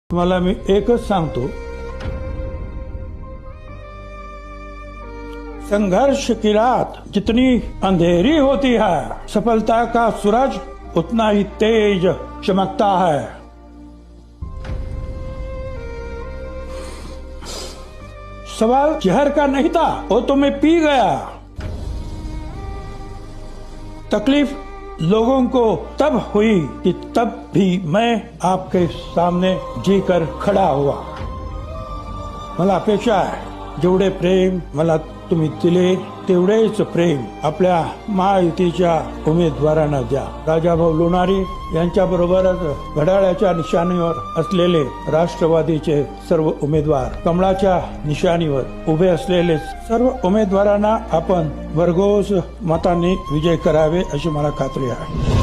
तुम्हाला मी एकच सांगतो, संघर्ष की रात जितनी अंधेरी होती है, सफलता का सूरज उतना ही तेज चमकता है। सवाल जहर का नहीं था, वो तो मैं पी गया। तकलीफ लोगों को तब हुई कि तब भी मैं आपके सामने जीकर खडा हुआ। मला अपेक्षा आहे, जेवढे प्रेम मला तुम्ही दिले तेवढेच प्रेम आपल्या महायुतीच्या उमेदवारांना द्या। राजाभाऊ लोणारी यांच्याबरोबरच घड्याळाच्या निशाणीवर असलेले राष्ट्रवादीचे सर्व उमेदवार, कमळाच्या निशाणीवर उभे असलेले सर्व उमेदवारांना आपण भरघोस मतांनी विजय करावे अशी मला खात्री आहे।